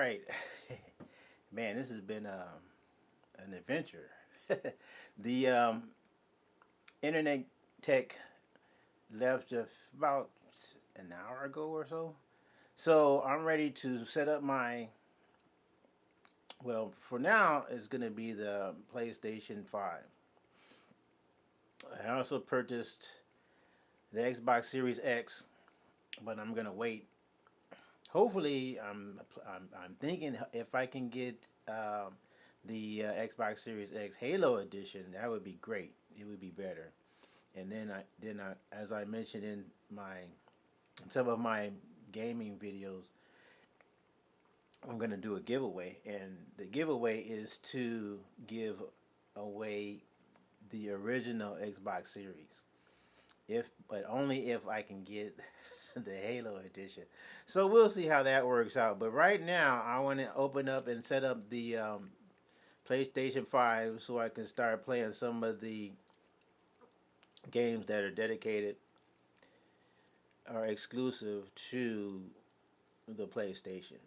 right. Man, this has been an adventure. The internet tech left just about an hour ago or so. So I'm ready to set up my. Well, for now, it's going to be the PlayStation 5. I also purchased the Xbox Series X, but I'm going to wait. Hopefully, I'm thinking if I can get the Xbox Series X Halo Edition, that would be great. It would be better. And as I mentioned in my some of my gaming videos, I'm gonna do a giveaway, and the giveaway is to give away the original Xbox Series. But only if I can get the Halo Edition. So we'll see how that works out. But right now, I want to open up and set up the PlayStation 5 so I can start playing some of the games that are dedicated or exclusive to the PlayStation.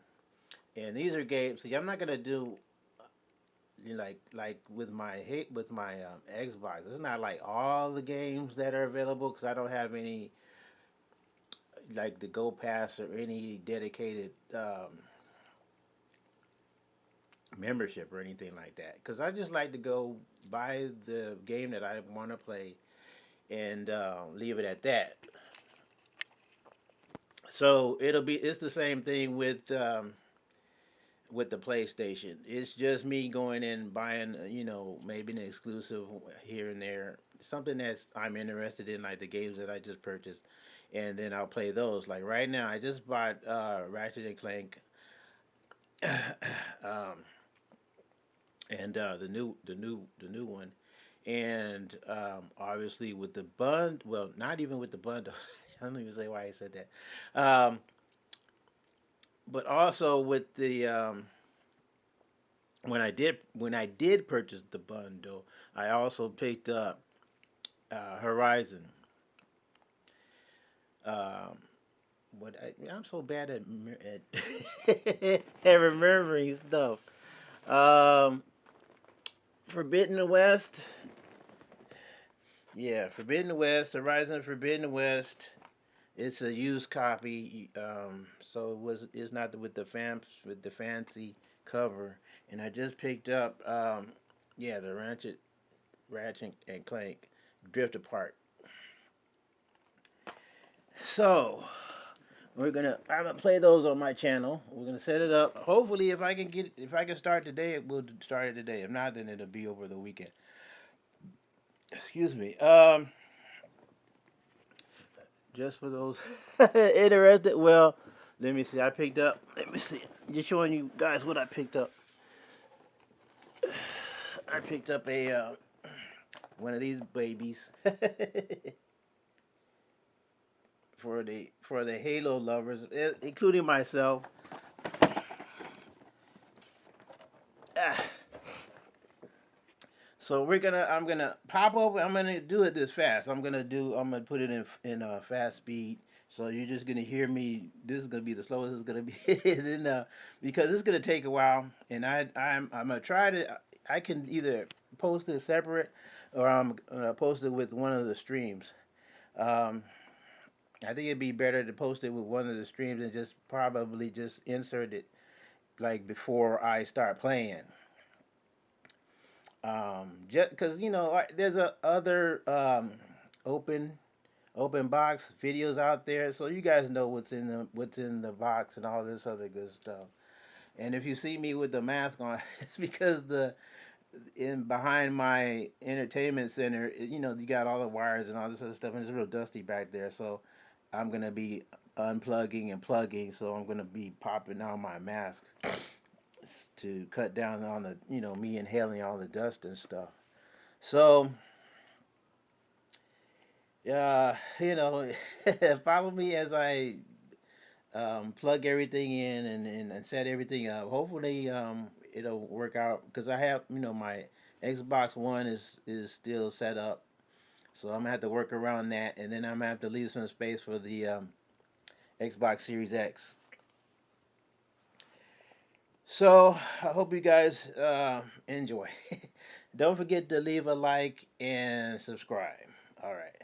And these are games. See, I'm not gonna do like with my Xbox. It's not like all the games that are available because I don't have any like the Go Pass or any dedicated membership or anything like that. Because I just like to go buy the game that I want to play and leave it at that. So it's the same thing with the PlayStation. It's just me going and buying, maybe an exclusive here and there, something that's I'm interested in, like the games that I just purchased, and then I'll play those. Like right now, I just bought Ratchet and Clank, um, and the new one, and obviously with the well, not even with the bundle. I don't even say why I said that. But also with the when I did purchase the bundle, I also picked up Horizon. Um, I'm so bad at remembering stuff. Um, Forbidden West. Yeah, Forbidden West, Horizon Forbidden West. It's a used copy, so it's not with the fancy cover. And I just picked up, yeah, the Ratchet and Clank Drift Apart. So I'm gonna play those on my channel. We're gonna set it up. Hopefully, if I can start today, we'll start it today. If not, then it'll be over the weekend. Excuse me. Just for those interested. Well, let me see. I picked up. Let me see. Just showing you guys what I picked up. I picked up a one of these babies for the Halo lovers, including myself. Ah. So I'm gonna pop over. I'm gonna do it this fast. I'm gonna put it in fast speed. So you're just gonna hear me. This is gonna be the slowest it's gonna be, then, because it's gonna take a while. And I'm gonna try to. I can either post it separate, or I'm gonna post it with one of the streams. Um, I think it'd be better to post it with one of the streams and just probably just insert it like before I start playing. Just because there's other open open box videos out there, so you guys know what's in the box and all this other good stuff. And if you see me with the mask on, it's because the in behind my entertainment center, you got all the wires and all this other stuff, and it's real dusty back there. So I'm gonna be unplugging and plugging. So I'm gonna be popping on my mask to cut down on the me inhaling all the dust and stuff. So follow me as I plug everything in and set everything up. Hopefully, it'll work out because I have my Xbox One is still set up, so I'm gonna have to work around that, and then I'm gonna have to leave some space for the Xbox Series X. So I hope you guys enjoy. Don't forget to leave a like and subscribe. All right.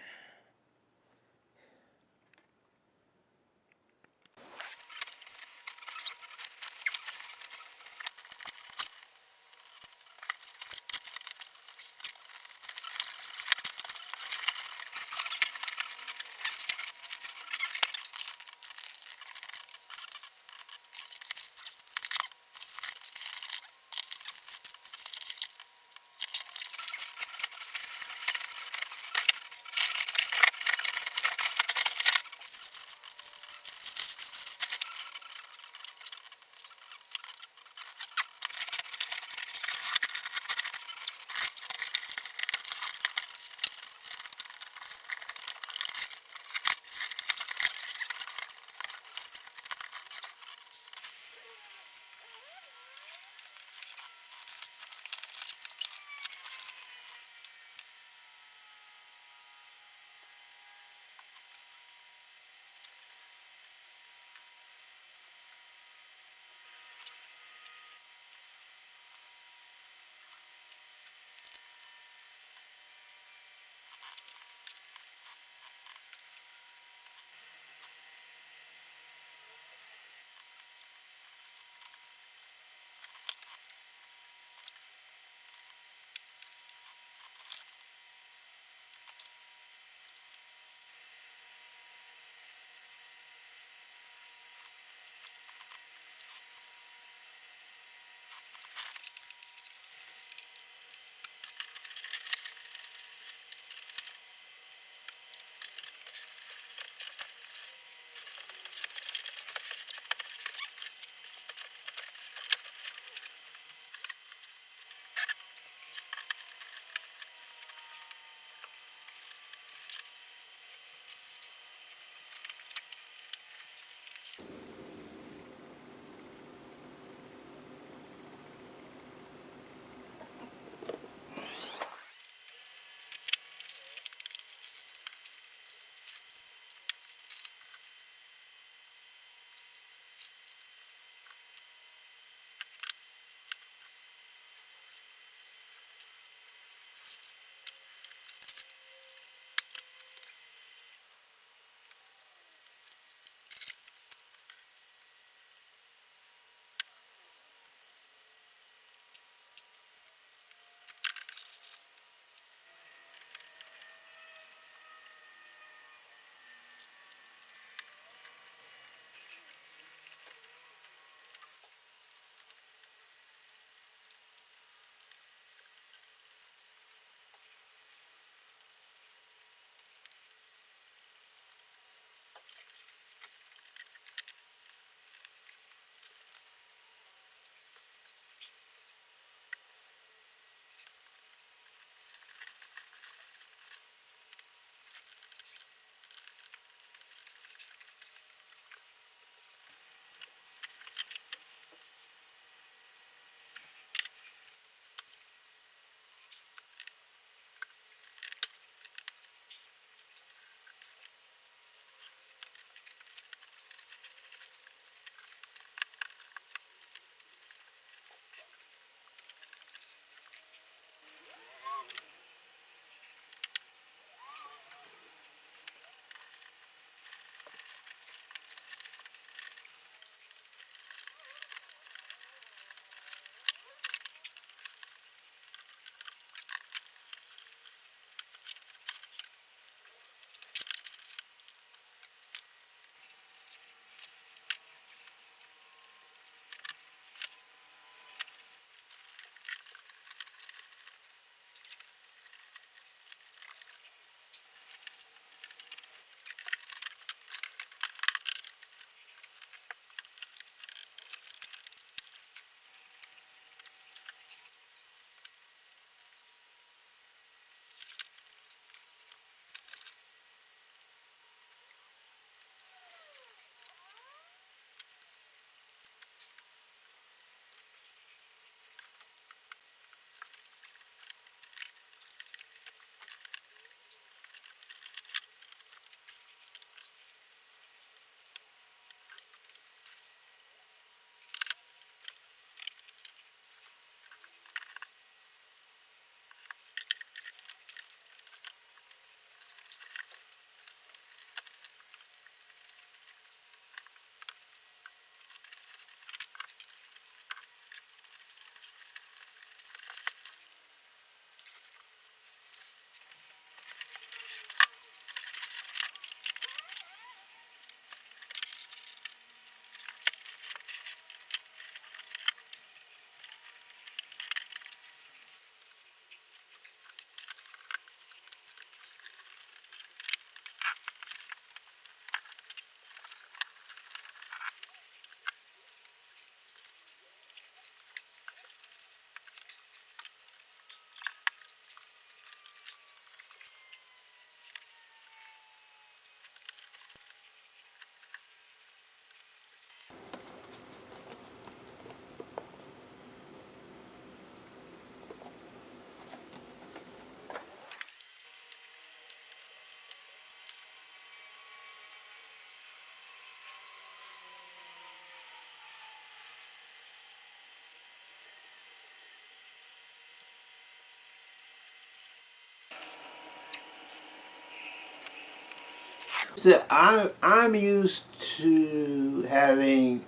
I'm used to having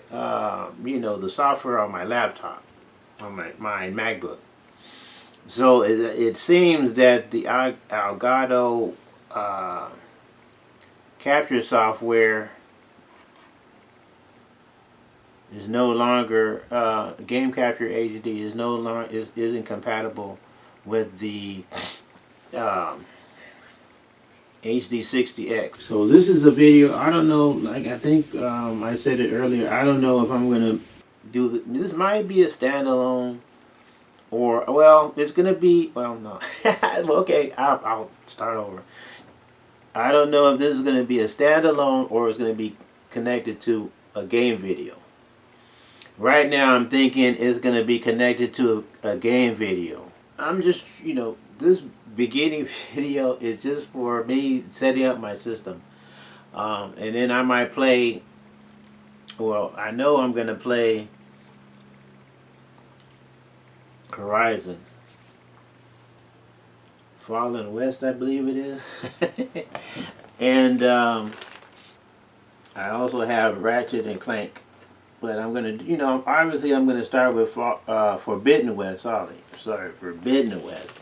you know, the software on my laptop, on my MacBook. So it seems that the Elgato uh, capture software is no longer Game Capture HD is no longer isn't compatible with the um, HD60X. So this is a video. I don't know. Like I think I said it earlier. I don't know if I'm gonna do this. Might be a standalone, or well, it's gonna be. Well, no. Okay, I'll start over. I don't know if this is gonna be a standalone or it's gonna be connected to a game video. Right now, I'm thinking it's gonna be connected to a game video. I'm just, you know, this beginning video is just for me setting up my system. And then I might play, well, I know I'm going to play Horizon. Fallen West, I believe it is. And I also have Ratchet and Clank. But I'm going to, you know, obviously I'm going to start with Forbidden West. Sorry, Forbidden West.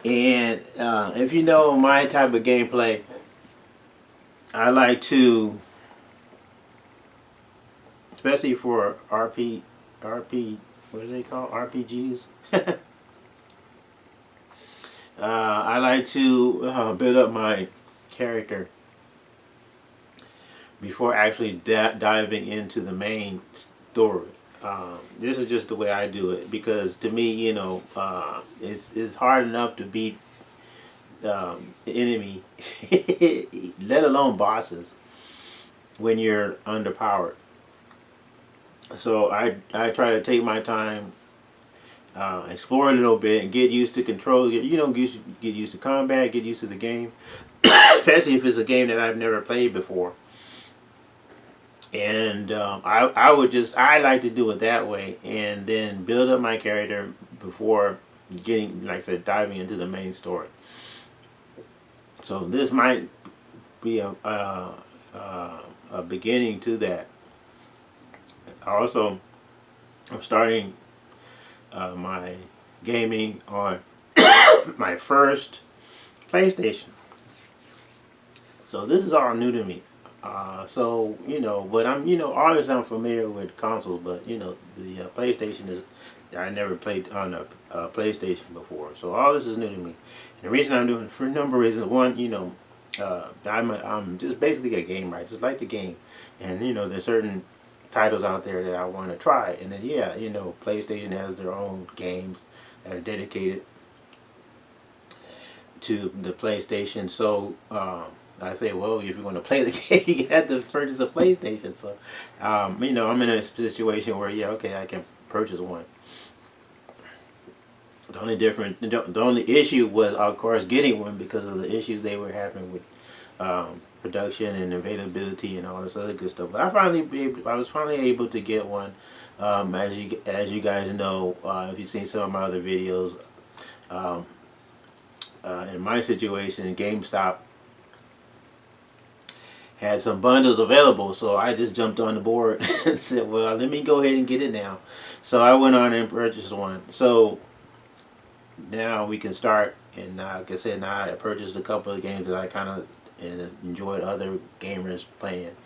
And if you know my type of gameplay, I like to, especially for what do they call RPGs? I like to build up my character before actually diving into the main story. This is just the way I do it because to me, you know, it's hard enough to beat enemy, let alone bosses, when you're underpowered. So I try to take my time, explore a little bit, and get used to control. You know, get used to combat, get used to the game, especially if it's a game that I've never played before. And I like to do it that way, and then build up my character before getting, like I said, diving into the main story. So this might be a beginning to that. Also, I'm starting my gaming on my first PlayStation. So this is all new to me. So you know, but obviously I'm familiar with consoles, but you know, the PlayStation is, I never played on a PlayStation before, so all this is new to me. And the reason I'm doing it for a number of reasons. One, you know, I'm just basically a gamer. I just like the game, and you know, there's certain titles out there that I want to try, and then yeah, you know, PlayStation has their own games that are dedicated to the PlayStation. So I say, well, if you're going to play the game, you have to purchase a PlayStation. So you know, I'm in a situation where yeah, okay, I can purchase one. The only issue was, of course, getting one because of the issues they were having with production and availability and all this other good stuff. But I was finally able to get one. As you guys know, if you've seen some of my other videos, um, in my situation, GameStop had some bundles available, so I just jumped on the board and said, "Well, let me go ahead and get it now." So I went on and purchased one. So now we can start, and like I said, now I purchased a couple of games that I kind of enjoyed other gamers playing,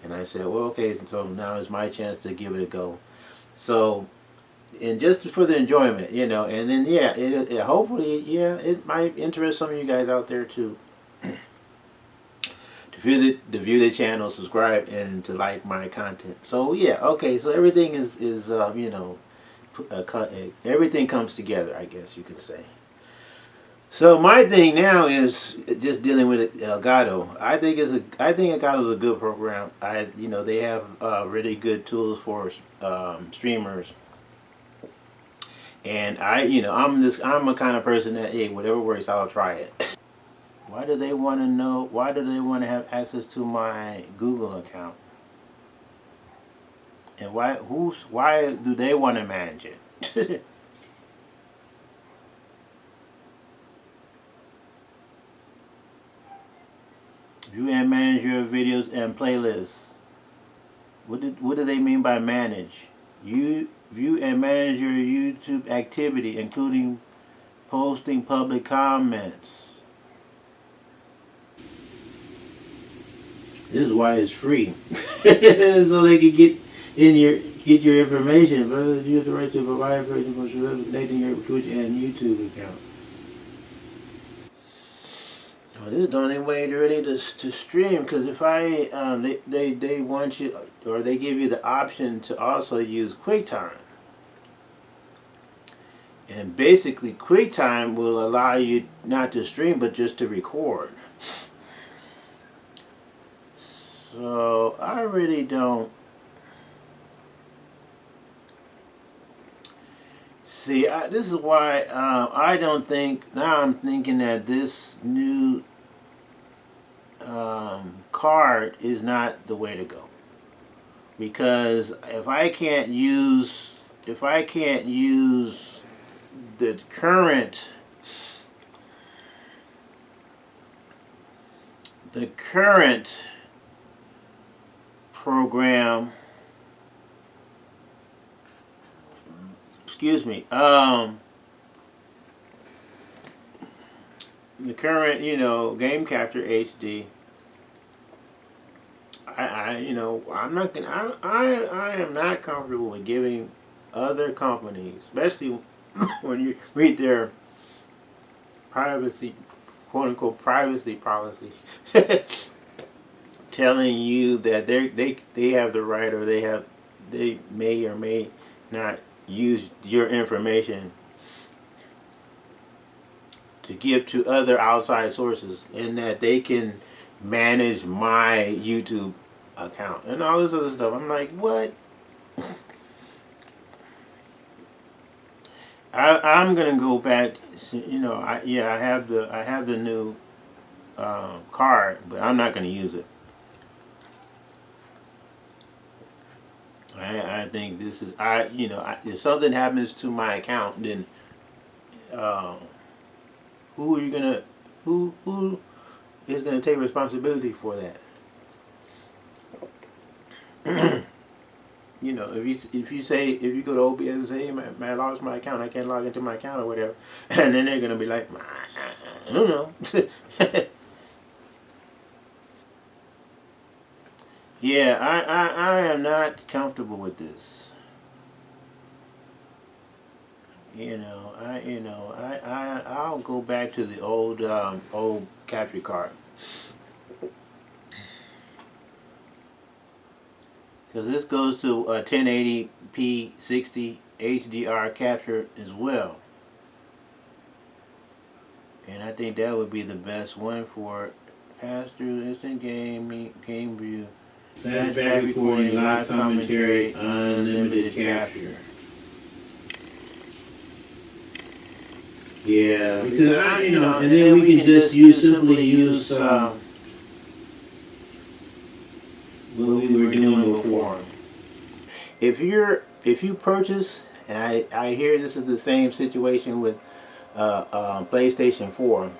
and I said, well, okay, so now it's my chance to give it a go. So, and just for the enjoyment, you know, and then yeah, hopefully, yeah, it might interest some of you guys out there to view the channel, subscribe, and to like my content. So yeah, okay, so everything is you know, everything comes together, I guess you could say. So my thing now is just dealing with Elgato. I think Elgato is a good program. You know, they have really good tools for streamers. And you know, I'm a kind of person that, hey, whatever works, I'll try it. Why do they want to know? Why do they want to have access to my Google account? And why do they want to manage it? View and manage your videos and playlists. What do they mean by manage? You view and manage your YouTube activity, including posting public comments. This is why it's free, so they can get your information. But you have the right to provide information connecting your Twitch and YouTube account. Well, this is the only way to really to stream, because if I they want you, or they give you the option to also use QuickTime, and basically QuickTime will allow you not to stream but just to record. So I really don't see. This is why I don't think, now I'm thinking that this new card is not the way to go, because if I can't use the current program, excuse me, the current, Game Capture HD, I'm not gonna, I am not comfortable with giving other companies, especially when you read their privacy, quote unquote privacy policy, telling you that they have the right, or they may or may not use your information to give to other outside sources, and that they can manage my YouTube account and all this other stuff. I'm like, what? I'm gonna go back. I have the new card, but I'm not gonna use it. I think this is if something happens to my account, then who is gonna take responsibility for that? If you go to OBS and say, hey, man, I lost my account, I can't log into my account or whatever, and then they're gonna be like, I don't know. Yeah, I am not comfortable with this. I'll go back to the old capture card, because this goes to 1080p 60 HDR capture as well, and I think that would be the best one for pass-through, instant game view, flashback recording, live commentary, unlimited capture. Yeah, because and then we can just simply use what we were doing before. If you purchase, and I hear this is the same situation with PlayStation 4.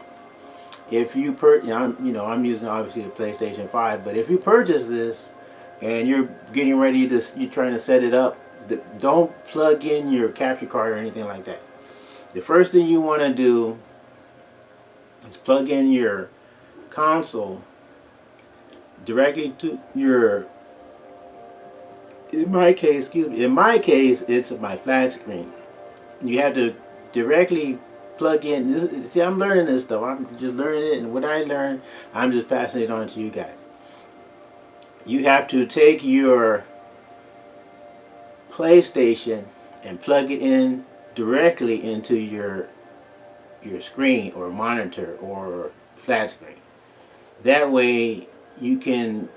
If you I'm using obviously the PlayStation 5, but if you purchase this and you're getting ready you're trying to set it up, don't plug in your capture card or anything like that. The first thing you want to do is plug in your console directly to your, in my case, it's my flat screen. You have to directly plug in. See, I'm learning this stuff. I'm just learning it, and what I learned, I'm just passing it on to you guys. You have to take your PlayStation and plug it in directly into your screen or monitor or flat screen. That way you can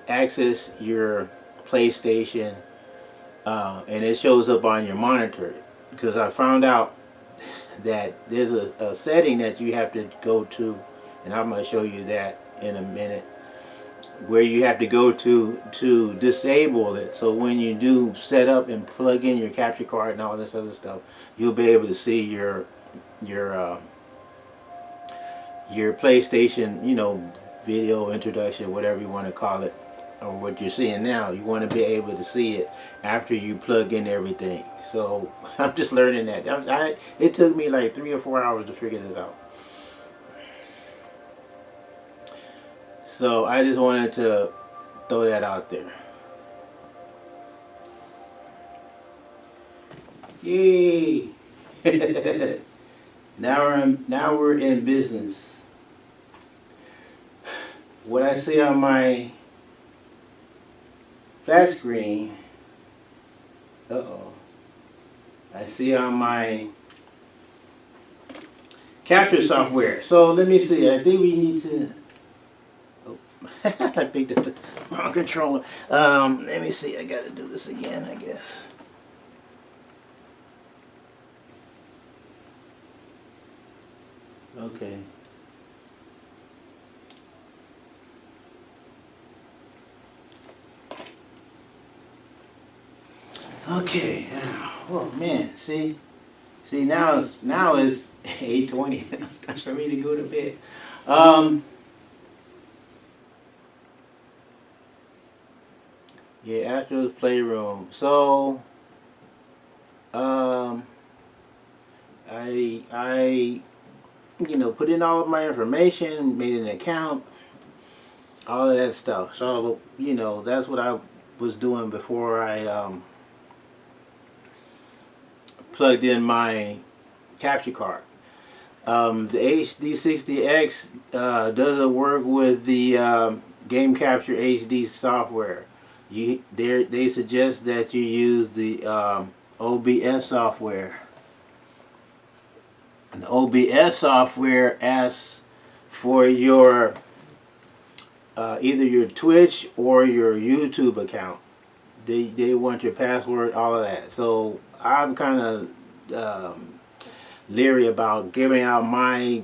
access your PlayStation and it shows up on your monitor, because I found out that there's a setting that you have to go to, and I'm going to show you that in a minute, where you have to go to disable it. So when you do set up and plug in your capture card and all this other stuff, you'll be able to see your PlayStation, video introduction, whatever you want to call it, or what you're seeing now. You want to be able to see it after you plug in everything. So I'm just learning that. It took me like 3 or 4 hours to figure this out. So I just wanted to throw that out there. Yay! now we're in business. What I see on my flat screen, I see on my capture software. So let me see. I think we need to. Oh, I picked up the wrong controller. Let me see. I got to do this again, I guess. Okay. Okay. Oh man, see now it's 8:20. It's time for me to go to bed. Yeah, Astro's Playroom. So I put in all of my information, made an account, all of that stuff. So that's what I was doing before I plugged in my capture card. The HD60X doesn't work with the Game Capture HD software. They suggest that you use the OBS software. And the OBS software asks for your either your Twitch or your YouTube account. They want your password, all of that. So I'm kind of leery about giving out my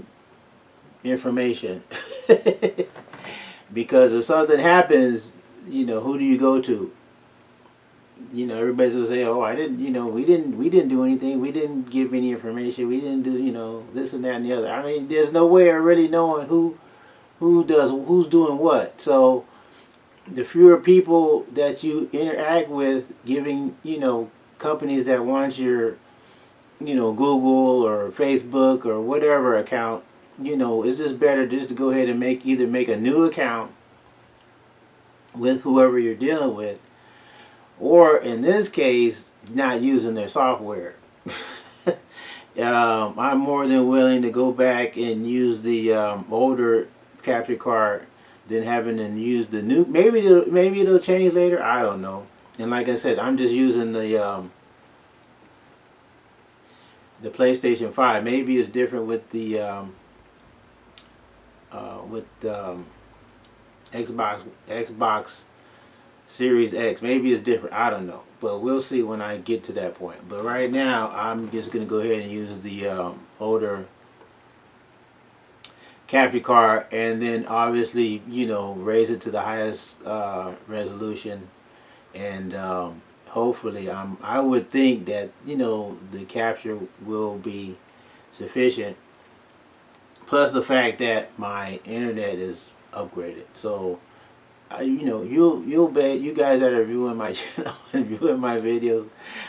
information because if something happens, who do you go to? Everybody's gonna say, "Oh, I didn't. We didn't do anything. We didn't give any information. We didn't do, this and that and the other." I mean, there's no way of really knowing who's doing what. So the fewer people that you interact with, giving companies that want your Google or Facebook or whatever account, it's just better just to go ahead and either make a new account with whoever you're dealing with, or in this case, not using their software. I'm more than willing to go back and use the older capture card than having to use the new. Maybe it'll change later. I don't know. And like I said, I'm just using the PlayStation 5. Maybe it's different with the Xbox Series X. Maybe it's different. I don't know. But we'll see when I get to that point. But right now, I'm just going to go ahead and use the older capture card, and then obviously, raise it to the highest resolution, and hopefully, I would think that the capture will be sufficient. Plus the fact that my internet is upgraded, so you'll bet you guys that are viewing my channel and viewing my videos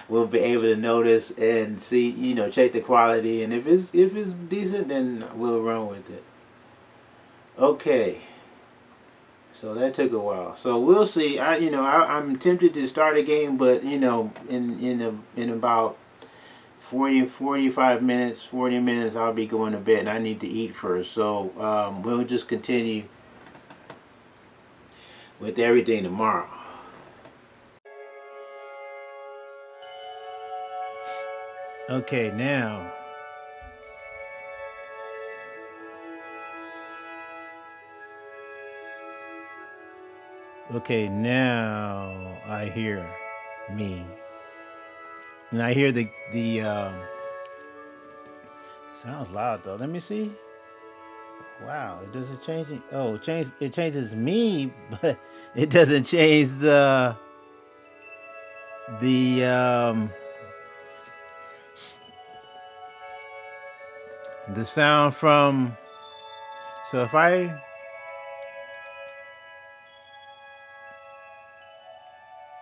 will be able to notice and see, check the quality, and if it's decent, then we'll run with it. Okay. So that took a while. So we'll see. I'm tempted to start a game, but in about 45 minutes, 40 minutes, I'll be going to bed, and I need to eat first. So we'll just continue with everything tomorrow. Okay, now. Okay, now I hear me. And I hear the sounds loud though. Let me see. Wow, it doesn't change it. Oh, it changes me, but it doesn't change the the sound from. So if I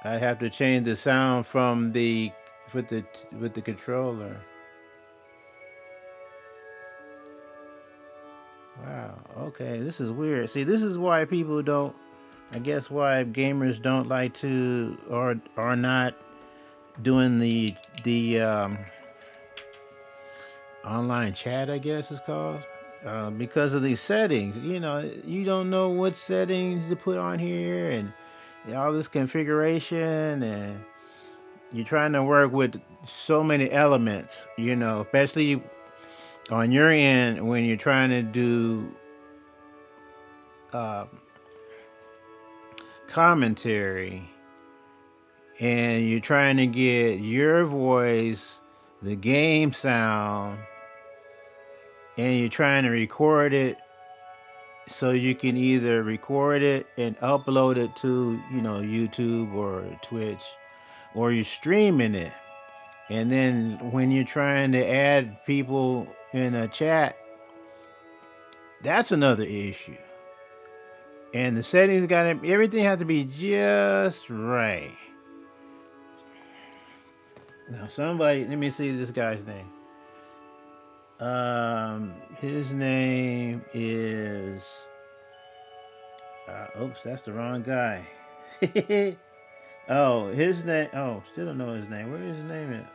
I'd have to change the sound from the with the controller. Wow. Okay, this is weird. See, this is why people don't. I guess why gamers don't like to or are not doing the online chat. I guess it's called because of these settings. You know, you don't know what settings to put on here and all this configuration, and you're trying to work with so many elements. You know, especially on your end when you're trying to do uh, commentary and you're trying to get your voice, the game sound, and you're trying to record it so you can either record it and upload it to, you know, YouTube or Twitch, or you're streaming it. And then when you're trying to add people in a chat, that's another issue. And the settings everything has to be just right. Now somebody, let me see this guy's name. His name is. Oops, that's the wrong guy. Oh, his name. Oh, still don't know his name. Where is his name at?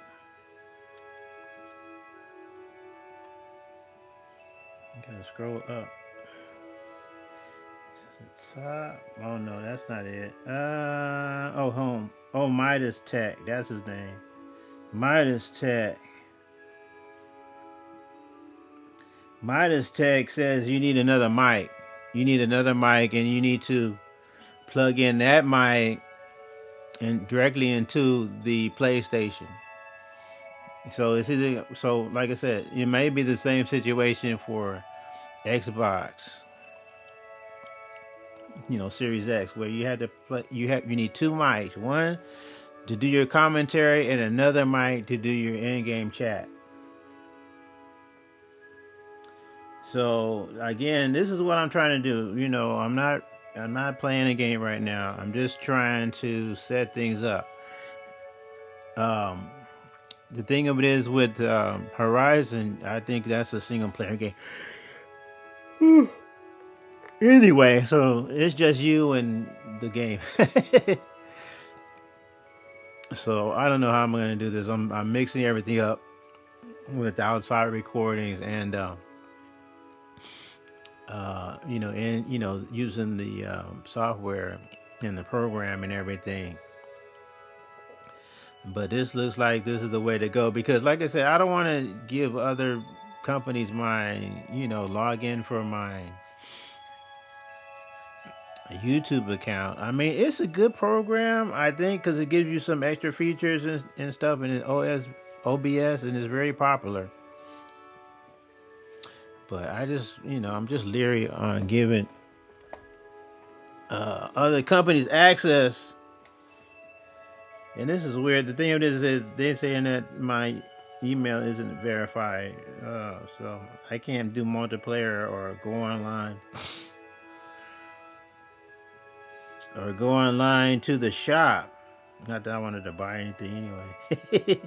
I'm gonna scroll up. Top. Oh no, that's not it. Home. Oh, Midas Tech. That's his name. Midas Tech. Midas Tech says you need another mic. You need another mic, and you need to plug in that mic and directly into the PlayStation. So it's either like I said, it may be the same situation for Xbox, you know, Series X, where you had to play. You need two mics, one to do your commentary and another mic to do your in-game chat. So again, this is what I'm trying to do. You know, I'm not playing a game right now. I'm just trying to set things up. The thing of it is with Horizon, I think that's a single player game. Anyway, so it's just you and the game. So I don't know how I'm gonna do this. I'm mixing everything up with outside recordings and you know, and you know, using the software and the program and everything. But this looks like this is the way to go because, like I said, I don't want to give other companies my, you know, login for my YouTube account. I mean, it's a good program, I think, because it gives you some extra features and stuff, and it's OBS, and it's very popular. But I just, you know, I'm just leery on giving other companies access. And this is weird. The thing of this is they're saying that my email isn't verified, so I can't do multiplayer or go online. Or go online to the shop. Not that I wanted to buy anything anyway.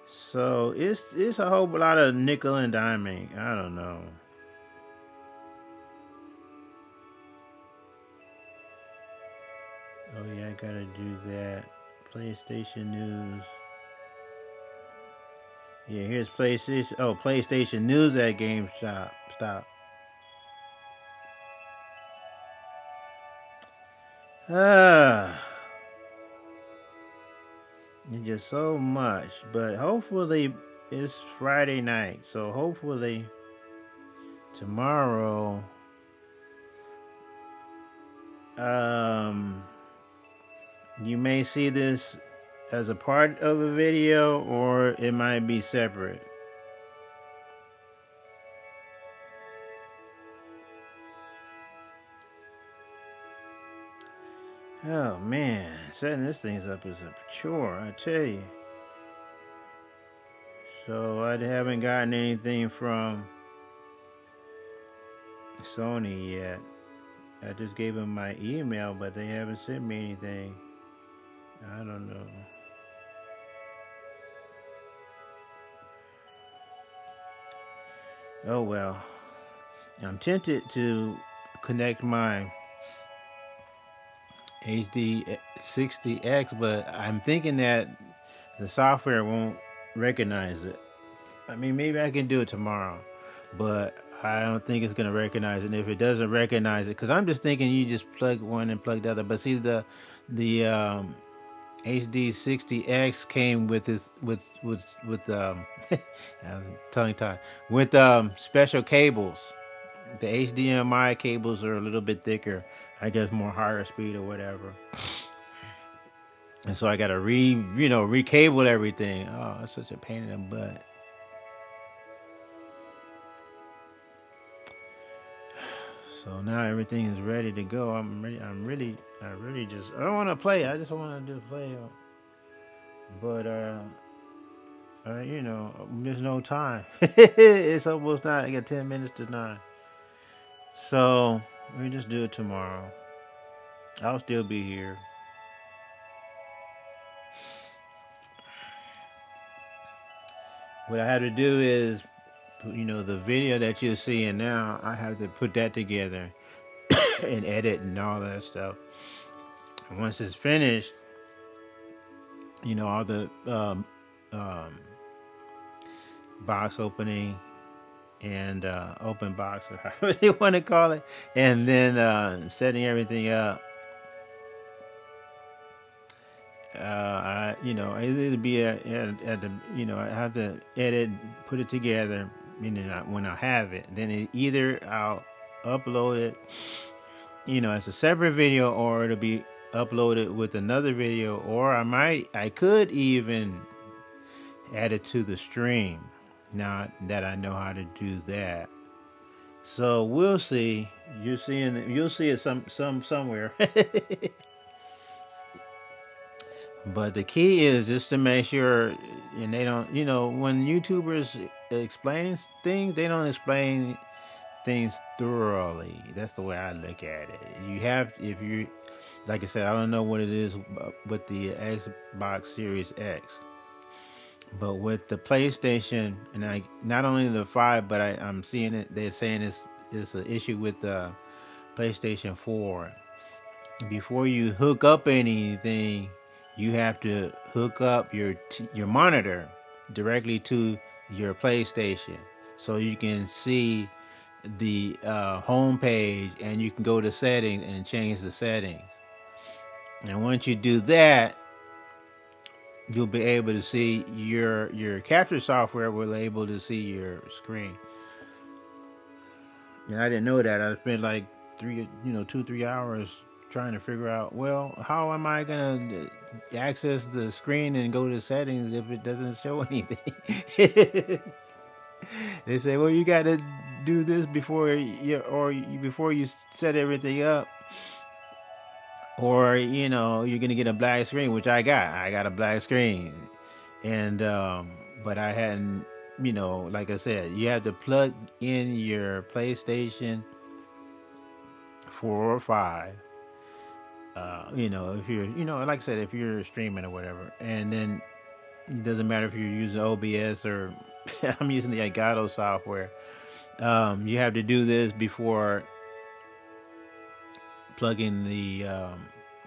So it's a whole lot of nickel and diming. I don't know. Oh yeah, I gotta do that. PlayStation News. Yeah, here's PlayStation. Oh, PlayStation News at GameStop. Stop. Ah, it's just so much. But hopefully, it's Friday night, so hopefully tomorrow. You may see this as a part of a video, or it might be separate. Oh man, setting this thing up is a chore, I tell you. So I haven't gotten anything from Sony yet. I just gave them my email, but they haven't sent me anything. I don't know. Oh well. I'm tempted to connect my HD60X, but I'm thinking that the software won't recognize it. I mean, maybe I can do it tomorrow, but I don't think it's gonna recognize it. And if it doesn't recognize it, because I'm just thinking you just plug one and plug the other. But see, the HD60X came with this with I'm tongue tied with special cables. The HDMI cables are a little bit thicker. I guess more higher speed or whatever. And so I gotta recable everything. Oh, it's such a pain in the butt. So now everything is ready to go. I'm ready. I really just. I don't want to play. I just want to do play. But there's no time. It's almost 9. I got 10 minutes to 9. So we just do it tomorrow. I'll still be here. What I have to do is, the video that you're seeing now, I have to put that together and edit and all that stuff. And once it's finished, all the box opening and open box, or however you want to call it, and then setting everything up. It'll be at the, I have to edit, put it together, and then when I have it, then either I'll upload it, as a separate video, or it'll be uploaded with another video, or I could even add it to the stream. Now that I know how to do that, so we'll see. You'll see it somewhere. But the key is just to make sure, and they don't, when YouTubers explain things, they don't explain things thoroughly. That's the way I look at it. If you, like I said, I don't know what it is with the Xbox Series X, but with the PlayStation, and not only the 5, but I'm seeing it. They're saying it's an issue with the PlayStation 4. Before you hook up anything, you have to hook up your monitor directly to your PlayStation, so you can see the home page, and you can go to settings and change the settings. And once you do that, you'll be able to see your capture software will able to see your screen. And I didn't know that. I spent like 2-3 hours trying to figure out, well, how am I gonna access the screen and go to settings if it doesn't show anything? They say, well, you got to do this before you set everything up, or you're gonna get a black screen, which I got a black screen, and but I hadn't, like I said, you have to plug in your PlayStation 4 or 5. If you're, like I said, if you're streaming or whatever, and then it doesn't matter if you're using OBS or I'm using the Elgato software. You have to do this before plugging the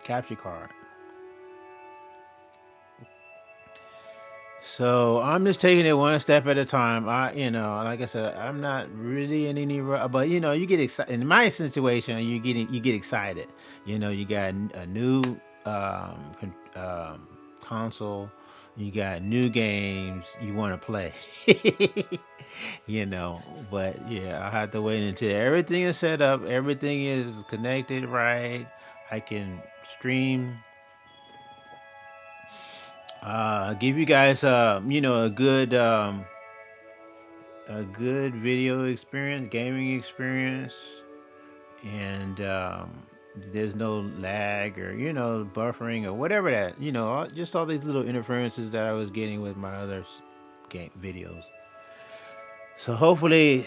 capture card. So I'm just taking it one step at a time. Like I said, I'm not really in any rush, but you get excited. In my situation, you get excited. You got a new console, you got new games you want to play. But yeah, I have to wait until everything is set up, everything is connected right. I can stream. Give you guys a good video experience, gaming experience, and there's no lag or buffering or whatever that just all these little interferences that I was getting with my other game videos. So hopefully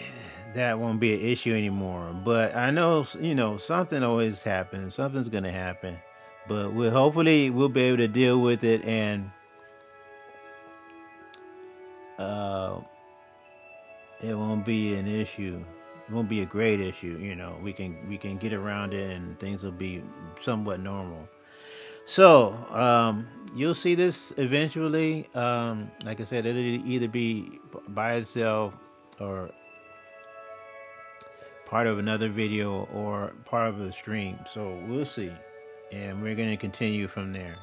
that won't be an issue anymore. But I know, something always happens. Something's gonna happen. But hopefully we'll be able to deal with it, and uh, it won't be an issue. It won't be a great issue. We can get around it, and things will be somewhat normal. So you'll see this eventually. Like I said, it'll either be by itself or part of another video or part of the stream. So we'll see, and we're going to continue from there.